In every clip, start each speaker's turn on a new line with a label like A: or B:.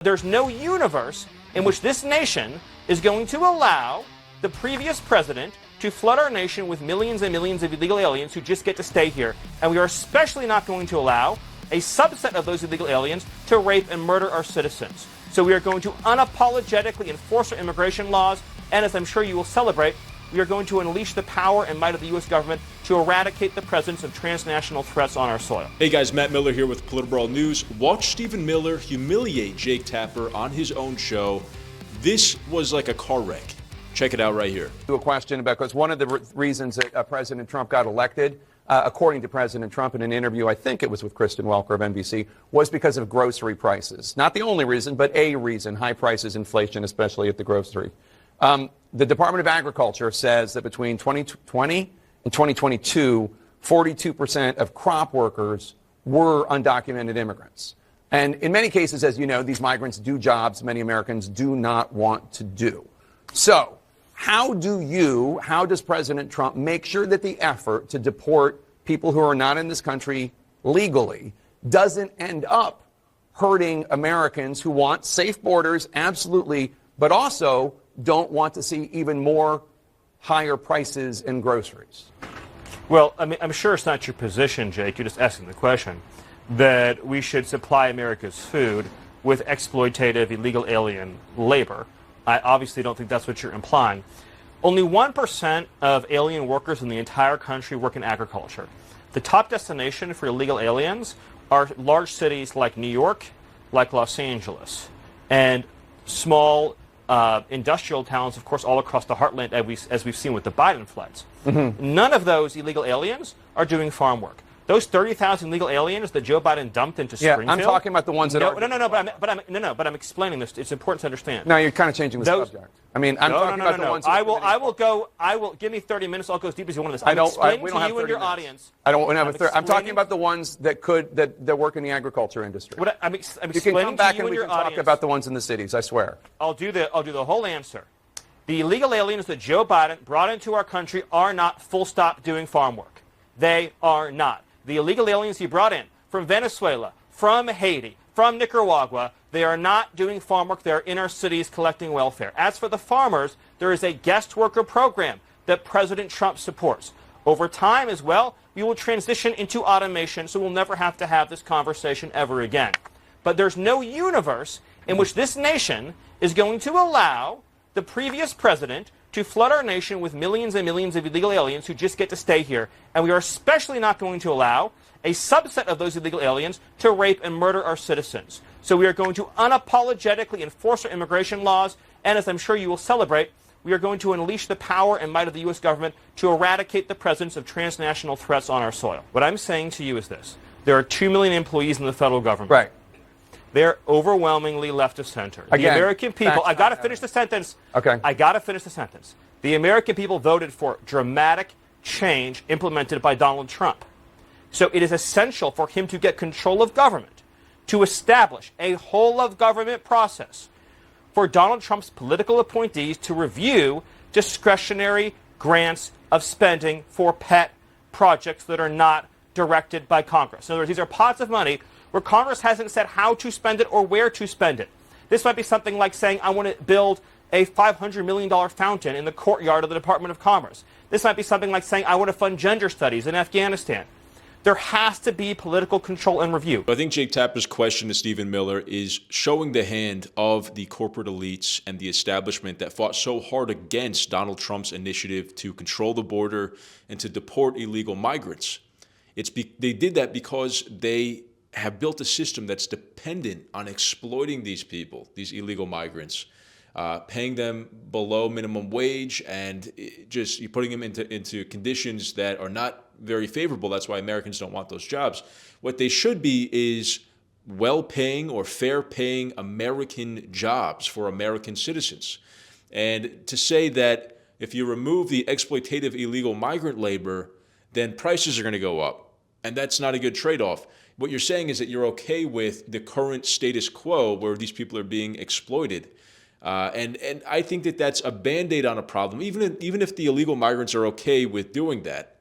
A: There's no universe in which this nation is going to allow the previous president to flood our nation with millions and millions of illegal aliens who just get to stay here. And we are especially not going to allow a subset of those illegal aliens to rape and murder our citizens. So we are going to unapologetically enforce our immigration laws, and as I'm sure you will celebrate, we are going to unleash the power and might of the U.S. government to eradicate the presence of transnational threats on our soil.
B: Hey guys, Matt Miller here with PolitiBrawl News. Watch Stephen Miller humiliate Jake Tapper on his own show. This was like a car wreck. Check it out right here.
C: A question about, because one of the reasons that President Trump got elected, according to President Trump in an interview, I think it was with Kristen Welker of NBC, was because of grocery prices. Not the only reason, but a reason, high prices, inflation, especially at the grocery. The Department of Agriculture says that between 2020 and 2022, 42% of crop workers were undocumented immigrants. And in many cases, as you know, these migrants do jobs many Americans do not want to do. So how does President Trump make sure that the effort to deport people who are not in this country legally doesn't end up hurting Americans who want safe borders, absolutely, but also don't want to see even more higher prices in groceries?
A: Well, I mean, I'm sure it's not your position, Jake, you're just asking the question, that we should supply America's food with exploitative illegal alien labor. I obviously don't think that's what you're implying. Only 1% of alien workers in the entire country work in agriculture. The top destination for illegal aliens are large cities like New York, like Los Angeles, and small industrial towns, of course, all across the heartland, as we've seen with the Biden floods. Mm-hmm. None of those illegal aliens are doing farm work. Those 30,000 illegal aliens that Joe Biden dumped into Springfield.
C: I'm talking about the ones that are.
A: But I'm explaining this. It's important to understand.
C: No, you're kind of changing the subject. I mean, I'm talking about the ones.
A: I will give me 30 minutes. I'll go as deep as you want on this.
C: We don't have
A: you
C: 30
A: and your
C: minutes.
A: audience.
C: I don't have a 30. I'm talking about the ones that work in the agriculture industry.
A: I'm
C: you can
A: explaining
C: come back
A: to you
C: and we
A: your
C: can talk
A: audience.
C: about the ones in the cities. I swear.
A: I'll do the whole answer. The illegal aliens that Joe Biden brought into our country are not full stop doing farm work. They are not. The illegal aliens he brought in from Venezuela, from Haiti, from Nicaragua, they are not doing farm work. They are in our cities collecting welfare. As for the farmers, there is a guest worker program that President Trump supports. Over time as well, we will transition into automation, so we'll never have to have this conversation ever again. But there's no universe in which this nation is going to allow the previous president to flood our nation with millions and millions of illegal aliens who just get to stay here. And we are especially not going to allow a subset of those illegal aliens to rape and murder our citizens. So we are going to unapologetically enforce our immigration laws, and as I'm sure you will celebrate, we are going to unleash the power and might of the U.S. government to eradicate the presence of transnational threats on our soil. What I'm saying to you is this. There are 2 million employees in the federal government.
C: Right.
A: They're overwhelmingly left of center.
C: Again,
A: the American people, I got to finish the sentence.
C: Okay.
A: I got to finish the sentence. The American people voted for dramatic change implemented by Donald Trump. So it is essential for him to get control of government, to establish a whole of government process for Donald Trump's political appointees to review discretionary grants of spending for pet projects that are not directed by Congress. In other words, these are pots of money where Congress hasn't said how to spend it or where to spend it. This might be something like saying, I want to build a $500 million fountain in the courtyard of the Department of Commerce. This might be something like saying, I want to fund gender studies in Afghanistan. There has to be political control and review.
B: I think Jake Tapper's question to Stephen Miller is showing the hand of the corporate elites and the establishment that fought so hard against Donald Trump's initiative to control the border and to deport illegal migrants. They did that because they have built a system that's dependent on exploiting these people, these illegal migrants, paying them below minimum wage and just putting them into conditions that are not very favorable. That's why Americans don't want those jobs. What they should be is well-paying or fair-paying American jobs for American citizens. And to say that if you remove the exploitative illegal migrant labor, then prices are going to go up. And that's not a good trade-off. What you're saying is that you're okay with the current status quo where these people are being exploited. And I think that that's a Band-Aid on a problem. Even if the illegal migrants are okay with doing that,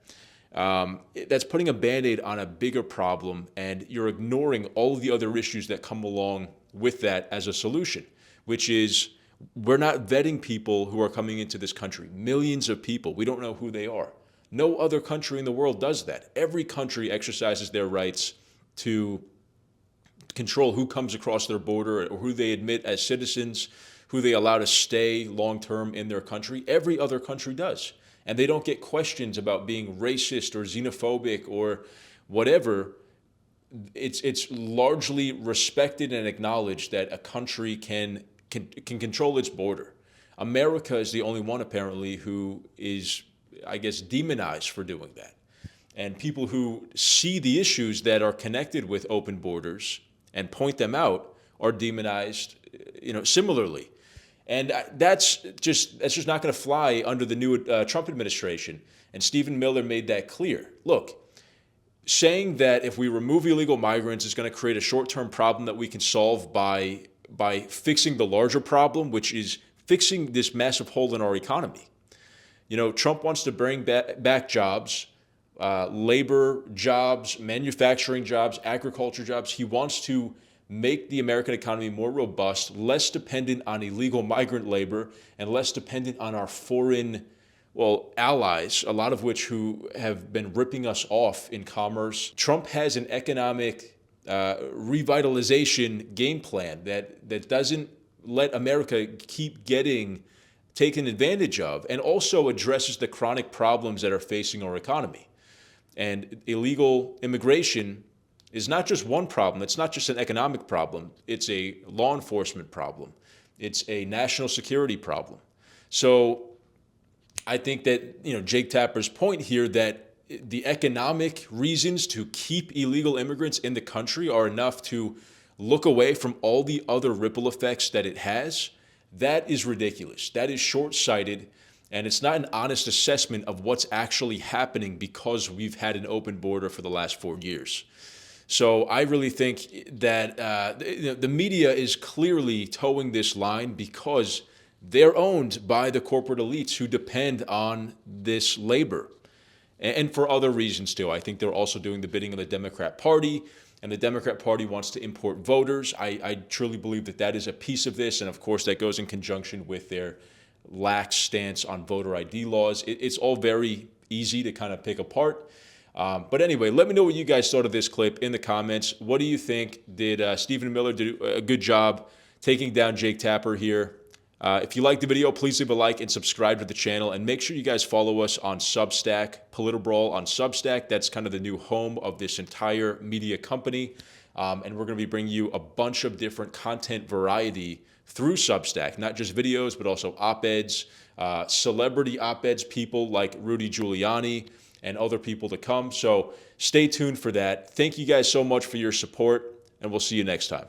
B: that's putting a Band-Aid on a bigger problem, and you're ignoring all of the other issues that come along with that as a solution, which is we're not vetting people who are coming into this country. Millions of people. We don't know who they are. No other country in the world does that. Every country exercises their rights to control who comes across their border or who they admit as citizens, who they allow to stay long-term in their country. Every other country does. And they don't get questions about being racist or xenophobic or whatever. It's largely respected and acknowledged that a country can control its border. America is the only one, apparently, who is, I guess, demonized for doing that. And people who see the issues that are connected with open borders and point them out are demonized, similarly. And that's just not going to fly under the new Trump administration. And Stephen Miller made that clear. Look, saying that if we remove illegal migrants is going to create a short-term problem that we can solve by fixing the larger problem, which is fixing this massive hole in our economy. Trump wants to bring back jobs, labor jobs, manufacturing jobs, agriculture jobs. He wants to make the American economy more robust, less dependent on illegal migrant labor, and less dependent on our foreign, allies, a lot of which who have been ripping us off in commerce. Trump has an economic revitalization game plan that doesn't let America keep getting taken advantage of, and also addresses the chronic problems that are facing our economy. And illegal immigration is not just one problem. It's not just an economic problem. It's a law enforcement problem. It's a national security problem. So I think that, Jake Tapper's point here that the economic reasons to keep illegal immigrants in the country are enough to look away from all the other ripple effects that it has, that is ridiculous. That is short-sighted, and it's not an honest assessment of what's actually happening because we've had an open border for the last 4 years. So I really think that the media is clearly towing this line because they're owned by the corporate elites who depend on this labor. And for other reasons too. I think they're also doing the bidding of the Democrat Party, and the Democrat Party wants to import voters. I truly believe that is a piece of this, and of course that goes in conjunction with their lax stance on voter ID laws. It's all very easy to kind of pick apart. But anyway, let me know what you guys thought of this clip in the comments. What do you think? Did Stephen Miller do a good job taking down Jake Tapper here? If you liked the video, please leave a like and subscribe to the channel. And make sure you guys follow us on Substack, PolitiBrawl on Substack. That's kind of the new home of this entire media company. And we're going to be bringing you a bunch of different content variety through Substack, not just videos, but also op-eds, celebrity op-eds, people like Rudy Giuliani and other people to come. So stay tuned for that. Thank you guys so much for your support, and we'll see you next time.